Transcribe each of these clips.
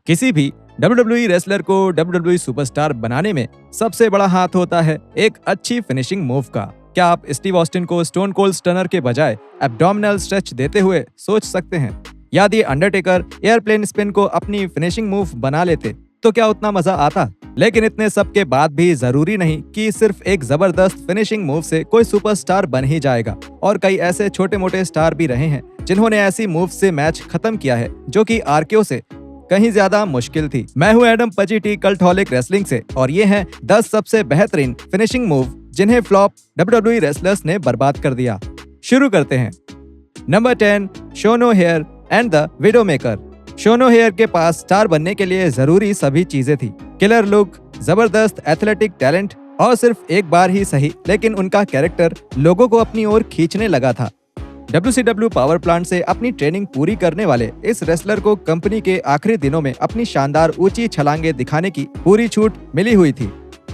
किसी भी WWE wrestler को WWE सुपरस्टार बनाने में सबसे बड़ा हाथ होता है एक अच्छी फिनिशिंग मूव का। क्या आप स्टीव ऑस्टिन को स्टोन कोल्ड स्टनर के बजाय एब्डोमिनल स्ट्रेच देते हुए सोच सकते हैं? यदि अंडरटेकर एयरप्लेन स्पिन को अपनी फिनिशिंग मूव बना लेते तो क्या उतना मजा आता? लेकिन इतने सब के बाद भी जरूरी नहीं कि सिर्फ एक जबरदस्त फिनिशिंग मूव से कोई सुपरस्टार बन ही जाएगा। और कई ऐसे छोटे मोटे स्टार भी रहे हैं जिन्होंने ऐसी मूव से मैच खत्म किया है जो कि आरकेओ से कहीं ज्यादा मुश्किल थी। मैं हूं एडम पचीटी कल्टहॉलिक रेसलिंग से और ये हैं 10 सबसे बेहतरीन फिनिशिंग मूव जिन्हें फ्लॉप WWE रेसलर्स ने बर्बाद कर दिया। शुरू करते हैं। Number 10, Sean O'Haire and the widowmaker. Sean O'Haire के पास स्टार बनने के लिए जरूरी सभी चीजें थी। किलर लुक, जबरदस्त एथलेटिक टैलेंट और सिर्फ एक बार ही सही लेकिन उनका कैरेक्टर लोगों को अपनी ओर खींचने लगा था। WCW पावर प्लांट से अपनी ट्रेनिंग पूरी करने वाले इस रेसलर को कंपनी के आखिरी दिनों में अपनी शानदार ऊंची छलांगे दिखाने की पूरी छूट मिली हुई थी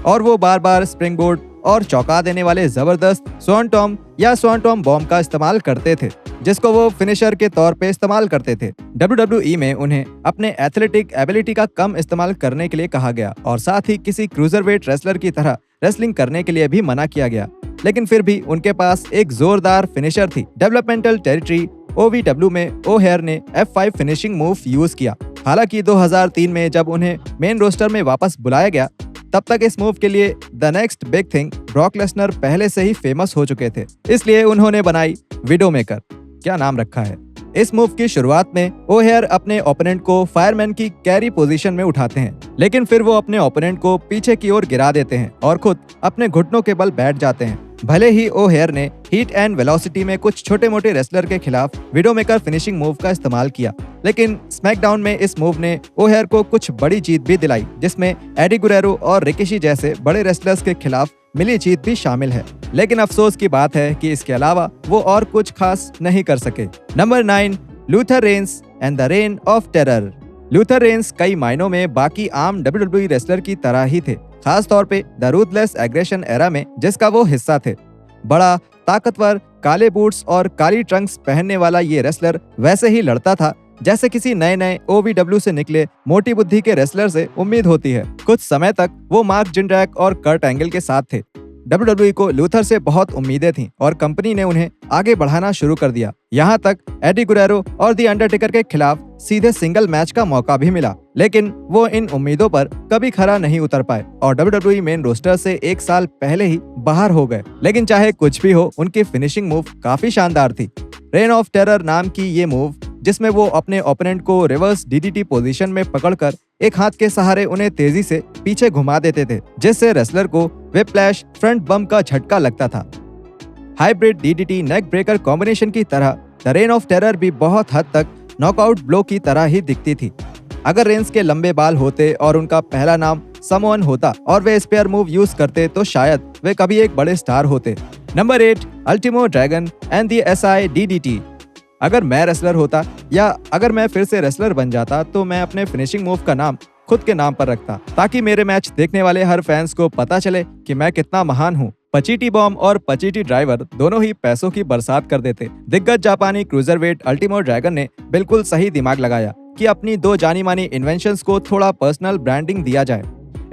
और वो बार बार स्प्रिंगबोर्ड और चौंका देने वाले जबरदस्त स्वॉन टॉम या स्वॉन टॉम बॉम्ब का इस्तेमाल करते थे जिसको वो फिनिशर के तौर पे इस्तेमाल करते थे। WWE में उन्हें अपने एथलेटिक एबिलिटी का कम इस्तेमाल करने के लिए कहा गया और साथ ही किसी क्रूजरवेट रेसलर की तरह रेसलिंग करने के लिए भी मना किया गया। लेकिन फिर भी उनके पास एक जोरदार फिनिशर थी। डेवलपमेंटल टेरिटरी OVW में ओहेयर ने F5 फिनिशिंग मूव यूज किया। हालांकि 2003 में जब उन्हें मेन रोस्टर में वापस बुलाया गया तब तक इस मूव के लिए the next big thing Brock Lesnar पहले से ही फेमस हो चुके थे, इसलिए उन्होंने बनाई विडोमेकर। क्या नाम रखा है। इस मूव की शुरुआत में ओहेयर अपने ओपोनेंट को फायरमैन की कैरी पोजीशन में उठाते हैं लेकिन फिर वो अपने ओपोनेंट को पीछे की ओर गिरा देते हैं और खुद अपने घुटनों के बल बैठ जाते हैं। भले ही ओहेयर ने हीट एंड वेलोसिटी में कुछ छोटे मोटे रेसलर के खिलाफ विडोमेकर फिनिशिंग मूव का इस्तेमाल किया, लेकिन स्मैकडाउन में इस मूव ने ओहेयर को कुछ बड़ी जीत भी दिलाई जिसमें एडी गुरेरो और रिकिशी जैसे बड़े रेसलर्स के खिलाफ मिली जीत भी शामिल है। लेकिन अफसोस की बात है कि इसके अलावा वो और कुछ खास नहीं कर सके। Number 9, Luther Reigns and the rain of terror. Luther Reigns कई मायनों में बाकी आम WWE रेसलर की तरह ही थे, खास तौर पे द रूथलेस एग्रेशन एरा में जिसका वो हिस्सा थे। बड़ा, ताकतवर, काले बूट्स और काली ट्रंक्स पहनने वाला ये रेसलर वैसे ही लड़ता था जैसे किसी नए नए OVW से निकले मोटी बुद्धि के रेसलर से उम्मीद होती है। कुछ समय तक वो मार्क जिंड्रैक और कर्ट एंगल के साथ थे। WWE को लूथर से बहुत उम्मीदें थीं और कंपनी ने उन्हें आगे बढ़ाना शुरू कर दिया। यहाँ तक एडी गुरेरो और दी अंडरटेकर के खिलाफ सीधे सिंगल मैच का मौका भी मिला, लेकिन वो इन उम्मीदों पर कभी खरा नहीं उतर पाए और WWE मेन रोस्टर से 1 साल पहले ही बाहर हो गए। लेकिन चाहे कुछ भी हो, उनकी फिनिशिंग मूव काफी शानदार थी। रेन ऑफ टेरर नाम की ये मूव जिसमें वो अपने ओपोनेंट को रिवर्स DDT पोजीशन में पकड़कर एक हाथ के सहारे उन्हें तेजी से पीछे घुमा देते थे जिससे रेसलर को व्हिप्लैश फ्रंट बम्प का झटका लगता था। हाइब्रिड DDT नेक ब्रेकर कॉम्बिनेशन की तरह द रेन ऑफ टेरर भी बहुत हद तक नॉकआउट ब्लो की तरह ही दिखती थी। अगर रेंस के लंबे बाल होते और उनका पहला नाम समोन होता और वे स्पेयर मूव यूज करते तो शायद वे कभी एक बड़े स्टार होते। Number 8, Ultimo Dragon and the SI DDT। अगर मैं रेसलर होता या अगर मैं फिर से रेसलर बन जाता तो मैं अपने फिनिशिंग मूव का नाम खुद के नाम पर रखता ताकि मेरे मैच देखने वाले हर फैंस को पता चले कि मैं कितना महान हूँ। पचीटी बॉम्ब और पचीटी ड्राइवर दोनों ही पैसों की बरसात कर देते। दिग्गज जापानी क्रूजरवेट अल्टीमो ड्रैगन ने बिल्कुल सही दिमाग लगाया कि अपनी 2 जानी मानी इन्वेंशंस को थोड़ा पर्सनल ब्रांडिंग दिया जाए।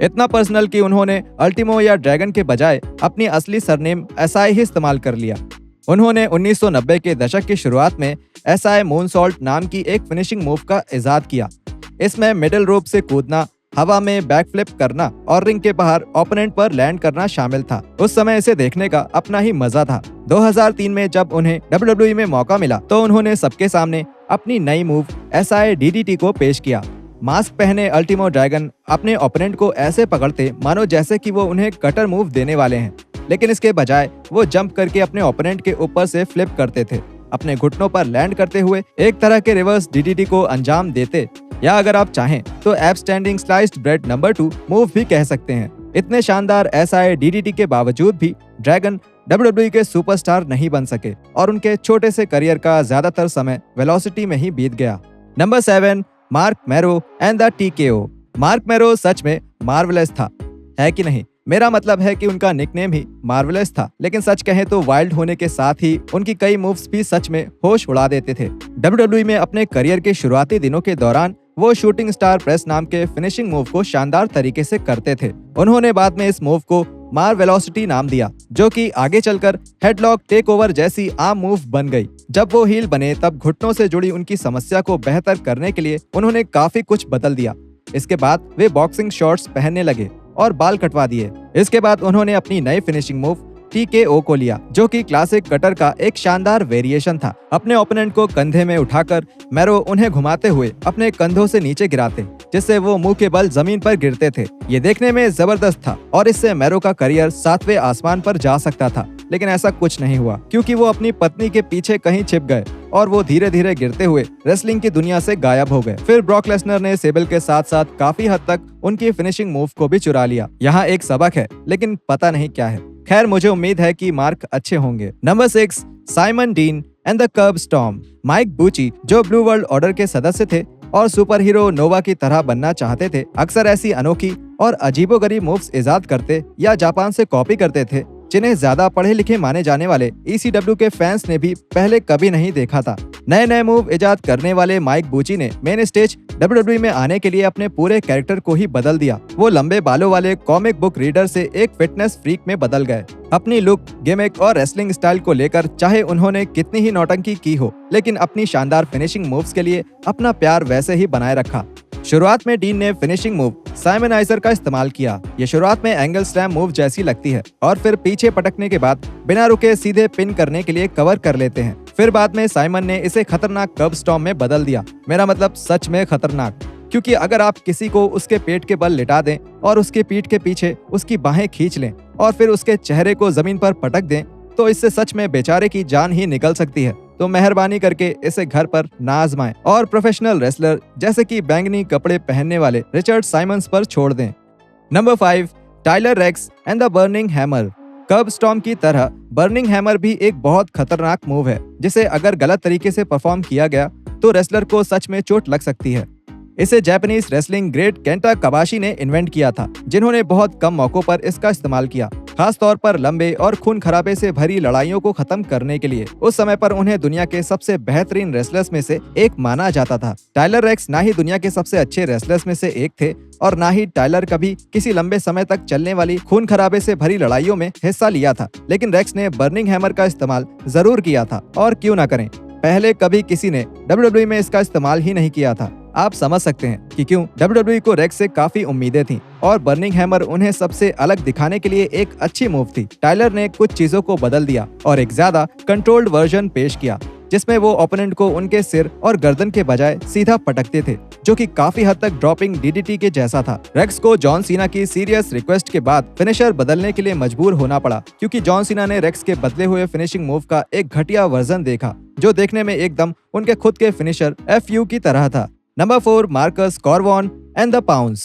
इतना पर्सनल कि उन्होंने अल्टीमो या ड्रैगन के बजाय अपनी असली सरनेम SI ही इस्तेमाल कर लिया। उन्होंने 1990 के दशक की शुरुआत में SI मूनसॉल्ट नाम की एक फिनिशिंग मूव का इजाद किया। इसमें मिडिल रोप से कूदना, हवा में बैकफ्लिप करना और रिंग के बाहर ओपोनेंट पर लैंड करना शामिल था। उस समय इसे देखने का अपना ही मजा था। 2003 में जब उन्हें WWE में मौका मिला तो उन्होंने सबके सामने अपनी नई मूव SI DDT को पेश किया। मास्क पहने अल्टीमो ड्रैगन अपने ओपोनेंट को ऐसे पकड़ते मानो जैसे कि वो उन्हें कटर मूव देने वाले हैं, लेकिन इसके बजाय वो जंप करके अपने ओपोनेंट के ऊपर से फ्लिप करते थे, अपने घुटनों पर लैंड करते हुए एक तरह के रिवर्स DDT को अंजाम देते, या अगर आप चाहें तो app standing sliced bread number 2 move भी कह सकते हैं। इतने शानदार SI DDT के बावजूद भी ड्रैगन WWE के सुपरस्टार नहीं बन सके और उनके छोटे से करियर का ज्यादातर समय वेलोसिटी में ही बीत गया। Number 7, Marc Mero and the TKO। Marc Mero सच में मार्वलेस था, है कि नहीं? मेरा मतलब है कि उनका निकनेम ही मार्वलेस था, लेकिन सच कहें तो वाइल्ड होने के साथ ही उनकी कई मूव्स भी सच में होश उड़ा देते थे। WWE में अपने करियर के शुरुआती दिनों के दौरान वो शूटिंग स्टार प्रेस नाम के फिनिशिंग मूव को शानदार तरीके से करते थे। उन्होंने बाद में इस मूव को मार वेलोसिटी नाम दिया, जो कि आगे चलकर हेडलॉक टेक ओवर जैसी आम मूव बन गई। जब वो हील बने तब घुटनों से जुड़ी उनकी समस्या को बेहतर करने के लिए उन्होंने काफी कुछ बदल दिया। इसके बाद वे बॉक्सिंग शॉर्ट्स पहनने लगे और बाल कटवा दिए। इसके बाद उन्होंने अपनी नई फिनिशिंग मूव TKO को लिया, जो कि क्लासिक कटर का एक शानदार वेरिएशन था। अपने ओपोनेंट को कंधे में उठाकर मैरो उन्हें घुमाते हुए अपने कंधों से नीचे गिराते, जिससे वो मुंह के बल जमीन पर गिरते थे। ये देखने में जबरदस्त था और इससे मैरो का करियर 7वें आसमान पर जा सकता था, लेकिन ऐसा कुछ नहीं हुआ क्योंकि वो अपनी पत्नी के पीछे कहीं छिप गए और वो धीरे धीरे गिरते हुए रेसलिंग की दुनिया से गायब हो गए। फिर ब्रॉक लेसनर ने सेबल के साथ साथ काफी हद तक उनकी फिनिशिंग मूव को भी चुरा लिया। यहाँ एक सबक है, लेकिन पता नहीं क्या है। खैर, मुझे उम्मीद है कि मार्क अच्छे होंगे। Number 6, Simon Dean and the curb stomp. Mike Bucci, जो ब्लू वर्ल्ड ऑर्डर के सदस्य थे और सुपर हीरो नोवा की तरह बनना चाहते थे, अक्सर ऐसी अनोखी और अजीबोगरीब मूव्स इजाद करते या जापान से कॉपी करते थे, जिन्हें ज्यादा पढ़े लिखे माने जाने वाले ECW के फैंस ने भी पहले कभी नहीं देखा था। नए नए मूव इजाद करने वाले माइक बुची ने मेन स्टेज WWE में आने के लिए अपने पूरे कैरेक्टर को ही बदल दिया। वो लंबे बालों वाले कॉमिक बुक रीडर से एक फिटनेस फ्रीक में बदल गए। अपनी लुक, गिमिक और रेसलिंग स्टाइल को लेकर चाहे उन्होंने कितनी ही नौटंकी की हो, लेकिन अपनी शानदार फिनिशिंग मूव्स के लिए अपना प्यार वैसे ही बनाए रखा। शुरुआत में डीन ने फिनिशिंग मूव साइमनाइजर का इस्तेमाल किया। ये शुरुआत में एंगल स्लैम मूव जैसी लगती है और फिर पीछे पटकने के बाद बिना रुके सीधे पिन करने के लिए कवर कर लेते हैं। फिर बाद में साइमन ने इसे खतरनाक कर्ब स्टॉर्म में बदल दिया। मेरा मतलब सच में खतरनाक, क्योंकि अगर आप किसी को उसके पेट के बल लिटा दें और उसकी पीठ के पीछे उसकी बाहें खींच लें और फिर उसके चेहरे को जमीन पर पटक दें, तो इससे सच में बेचारे की जान ही निकल सकती है। तो मेहरबानी करके इसे घर पर ना आजमाएं और प्रोफेशनल रेसलर जैसे कि बैंगनी कपड़े पहनने वाले रिचर्ड साइमंस पर छोड़ दें। Number 5, Tyler Reks and the burning hammer. Curb stomp की तरह बर्निंग हैमर भी एक बहुत खतरनाक मूव है, जिसे अगर गलत तरीके से परफॉर्म किया गया तो रेसलर को सच में चोट लग सकती है। इसे जापानीज रेसलिंग ग्रेट केंटा कबाशी ने इन्वेंट किया था, जिन्होंने बहुत कम मौकों पर इसका इस्तेमाल किया, खास तौर पर लंबे और खून खराबे से भरी लड़ाइयों को खत्म करने के लिए। उस समय पर उन्हें दुनिया के सबसे बेहतरीन रेसलर्स में से एक माना जाता था। टाइलर रेक्स ना ही दुनिया के सबसे अच्छे रेसलर्स में से एक थे और ना ही टाइलर कभी किसी लंबे समय तक चलने वाली खून खराबे से भरी लड़ाइयों में हिस्सा लिया था, लेकिन रेक्स ने बर्निंग हैमर का इस्तेमाल जरूर किया था। और क्यों ना करें, पहले कभी किसी ने WWE में इसका इस्तेमाल ही नहीं किया था। आप समझ सकते हैं कि क्यों WWE को रेक्स से काफी उम्मीदें थीं और बर्निंग हैमर उन्हें सबसे अलग दिखाने के लिए एक अच्छी मूव थी। टाइलर ने कुछ चीजों को बदल दिया और एक ज्यादा कंट्रोल्ड वर्जन पेश किया, जिसमें वो ओपोनेंट को उनके सिर और गर्दन के बजाय सीधा पटकते थे, जो कि काफी हद तक ड्रॉपिंग DDT के जैसा था। रेक्स को जॉन सीना की सीरियस रिक्वेस्ट के बाद फिनिशर बदलने के लिए मजबूर होना पड़ा, क्योंकि जॉन सीना ने रेक्स के बदले हुए फिनिशिंग मूव का एक घटिया वर्जन देखा, जो देखने में एकदम उनके खुद के फिनिशर FU की तरह था। Number 4, Marcus Corvon and the pounds.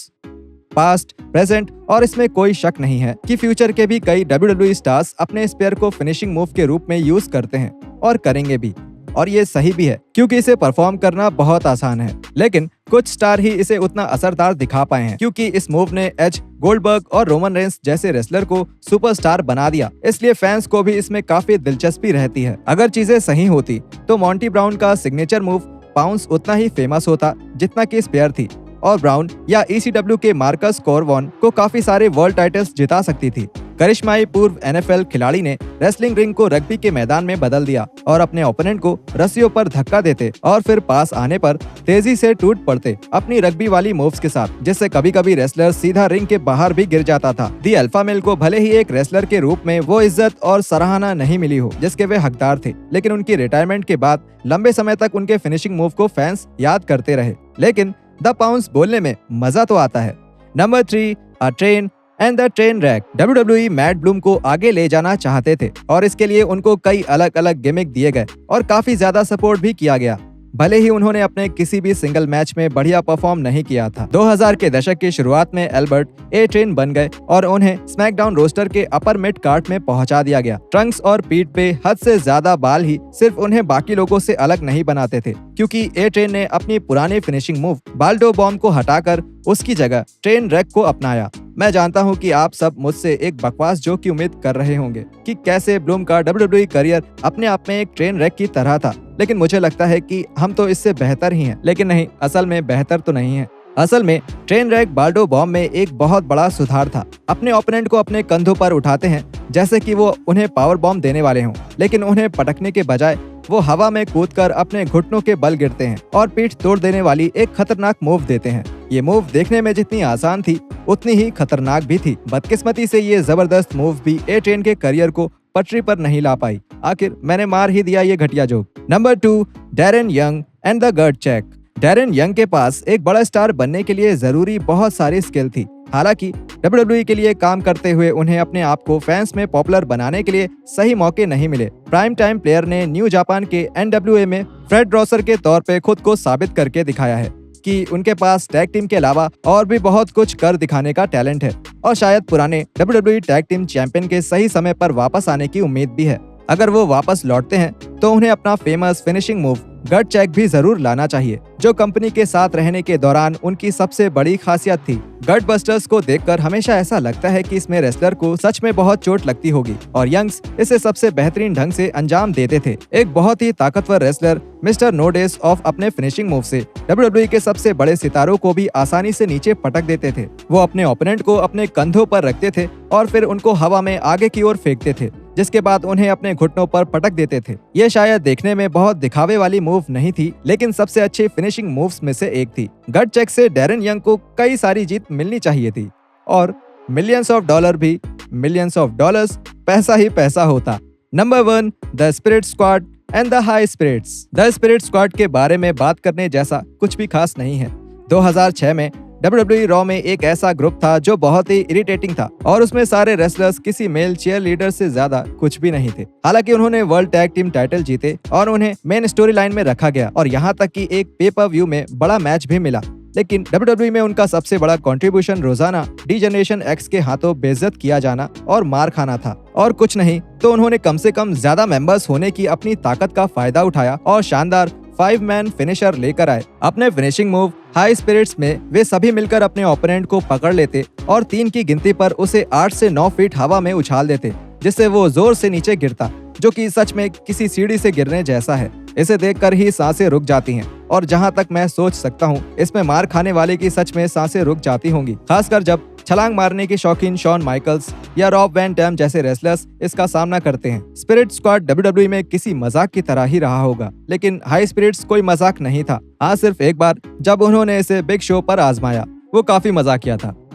Past, present और इसमें कोई शक नहीं है कि फ्यूचर के भी कई WWE स्टार्स अपने स्पेयर को फिनिशिंग मूव के रूप में यूज करते हैं और करेंगे भी, और ये सही भी है क्योंकि इसे परफॉर्म करना बहुत आसान है। लेकिन कुछ स्टार ही इसे उतना असरदार दिखा पाए हैं, क्योंकि इस मूव ने एज, गोल्डबर्ग और रोमन रेंस जैसे रेसलर को सुपरस्टार बना दिया। इसलिए फैंस को भी इसमें काफी दिलचस्पी रहती है। अगर चीजें सही होती तो मॉन्टी ब्राउन का सिग्नेचर मूव पाउंस उतना ही फेमस होता जितना कि स्पेयर थी, और ब्राउन या ECW के मार्कस कॉर्वॉन को काफी सारे वर्ल्ड टाइटल्स जिता सकती थी। करिश्माई पूर्व NFL खिलाड़ी ने रेसलिंग रिंग को रग्बी के मैदान में बदल दिया और अपने ओपोनेंट को रस्सियों पर धक्का देते और फिर पास आने पर तेजी से टूट पड़ते अपनी रग्बी वाली मूव्स के साथ, जिससे कभी कभी रेसलर सीधा रिंग के बाहर भी गिर जाता था। दी अल्फा मेल को भले ही एक रेसलर के रूप में वो इज्जत और सराहना नहीं मिली हो जिसके वे हकदार थे, लेकिन उनकी रिटायरमेंट के बाद लंबे समय तक उनके फिनिशिंग मूव को फैंस याद करते रहे। लेकिन द पाउंड्स बोलने में मजा तो आता है। Number 3, a train and the train wreck. WWE Matt Bloom को आगे ले जाना चाहते थे और इसके लिए उनको कई अलग अलग गिमिक दिए गए और काफी ज्यादा सपोर्ट भी किया गया, भले ही उन्होंने अपने किसी भी सिंगल मैच में बढ़िया परफॉर्म नहीं किया था। 2000 के दशक की शुरुआत में एल्बर्ट ए ट्रेन बन गए और उन्हें स्मैकडाउन रोस्टर के अपर मिड कार्ड में पहुंचा दिया गया। ट्रंक्स और पीठ पे हद से ज्यादा बाल ही सिर्फ उन्हें बाकी लोगों से अलग नहीं बनाते थे, क्योंकि ए ट्रेन ने अपनी पुरानी फिनिशिंग मूव बाल्डो बॉम्ब को हटाकर उसकी जगह ट्रेन रैक को अपनाया। मैं जानता हूं कि आप सब मुझसे एक बकवास जोक की उम्मीद कर रहे होंगे कि कैसे ब्लूम का WWE करियर अपने आप में एक ट्रेन रैक की तरह था, लेकिन मुझे लगता है कि हम तो इससे बेहतर ही हैं। लेकिन नहीं, असल में बेहतर तो नहीं है। असल में ट्रेन रैक बाल्डो बॉम्ब में एक बहुत बड़ा सुधार था। अपने ओपोनेंट को अपने कंधों पर उठाते हैं जैसे कि वो उन्हें पावर बॉम्ब देने वाले हों, लेकिन उन्हें पटकने के बजाय वो हवा में कूदकर अपने घुटनों के बल गिरते हैं और पीठ तोड़ देने वाली एक खतरनाक मूव देते हैं। ये मूव देखने में जितनी आसान थी उतनी ही खतरनाक भी थी। बदकिस्मती से ये जबरदस्त मूव भी ए ट्रेन के करियर को पटरी पर नहीं ला पाई। आखिर मैंने मार ही दिया ये घटिया joke. Number 2, Darren Young and the gut check. Darren Young के पास एक बड़ा स्टार बनने के लिए जरूरी बहुत सारी स्किल थी। हालांकि WWE के लिए काम करते हुए उन्हें अपने आप को फैंस में पॉपुलर बनाने के लिए सही मौके नहीं मिले। प्राइम टाइम प्लेयर ने न्यू जापान के NWA में फ्रेड रॉसर के तौर पे खुद को साबित करके दिखाया है कि उनके पास टैग टीम के अलावा और भी बहुत कुछ कर दिखाने का टैलेंट है और शायद पुराने WWE टैग टीम चैंपियन के सही समय पर वापस आने की उम्मीद भी है। अगर वो वापस लौटते हैं तो उन्हें अपना फेमस फिनिशिंग मूव गट चेक भी जरूर लाना चाहिए, जो कंपनी के साथ रहने के दौरान उनकी सबसे बड़ी खासियत थी। गट बस्टर्स को देखकर हमेशा ऐसा लगता है कि इसमें रेसलर को सच में बहुत चोट लगती होगी और यंग्स इसे सबसे बेहतरीन ढंग से अंजाम देते थे। एक बहुत ही ताकतवर wrestler mister no days off अपने फिनिशिंग मूव से WWE के सबसे बड़े सितारों को भी आसानी से नीचे पटक देते थे। वो अपने ओपोनेंट को अपने कंधों पर रखते थे और फिर उनको हवा में आगे की ओर फेंकते थे, जिसके बाद उन्हें अपने घुटनों पर पटक देते थे। ये शायद देखने में बहुत दिखावे वाली मूव नहीं थी, लेकिन सबसे अच्छी फिनिशिंग मूव्स में से एक थी। गट चेक से डैरेन यंग को कई सारी जीत मिलनी चाहिए थी और मिलियंस ऑफ डॉलर भी मिलियंस ऑफ डॉलर्स पैसा ही पैसा होता। Number 1, the spirit squad and the high spirits. The spirit squad के बारे में बात करने जैसा कुछ भी खास नहीं है। 2006 में WWE रॉ में एक ऐसा ग्रुप था जो बहुत ही इरिटेटिंग था और उसमें सारे रेसलर्स किसी मेल चीयर लीडर से ज्यादा कुछ भी नहीं थे। हालांकि उन्होंने वर्ल्ड टैग टीम टाइटल जीते और उन्हें मेन स्टोरी लाइन में रखा गया और यहाँ तक कि एक पेपर व्यू में बड़ा मैच भी मिला। लेकिन WWE में उनका सबसे बड़ा कंट्रीब्यूशन रोजाना डी जनरेशन एक्स के हाथों बेइज्जत किया जाना और मार खाना था और कुछ नहीं तो उन्होंने कम से कम ज्यादा मेंबर्स होने की अपनी ताकत का फायदा उठाया और शानदार 5-मैन फिनिशर लेकर आए। अपने फिनिशिंग मूव हाई स्पिरिट्स में वे सभी मिलकर अपने ओपोनेंट को पकड़ लेते और 3 की गिनती पर उसे 8 से 9 फीट हवा में उछाल देते, जिससे वो जोर से नीचे गिरता, जो कि सच में किसी सीढ़ी से गिरने जैसा है। इसे देखकर ही सांसें रुक जाती हैं और जहां तक मैं सोच सकता हूं, इसमें मार खाने वाले की सच में सांसें रुक जाती होंगी, खासकर जब छलांग मारने के शौकीन शॉन माइकल्स या रॉब वैन डैम जैसे रेसलर्स इसका सामना करते हैं। स्पिरिट स्क्वाड WWE में किसी मजाक की तरह ही रहा होगा, लेकिन हाई स्पिरिट्स कोई मजाक नहीं था। हाँ, सिर्फ एक बार जब उन्होंने इसे बिग शो पर आजमाया, वो काफी मजाकिया था।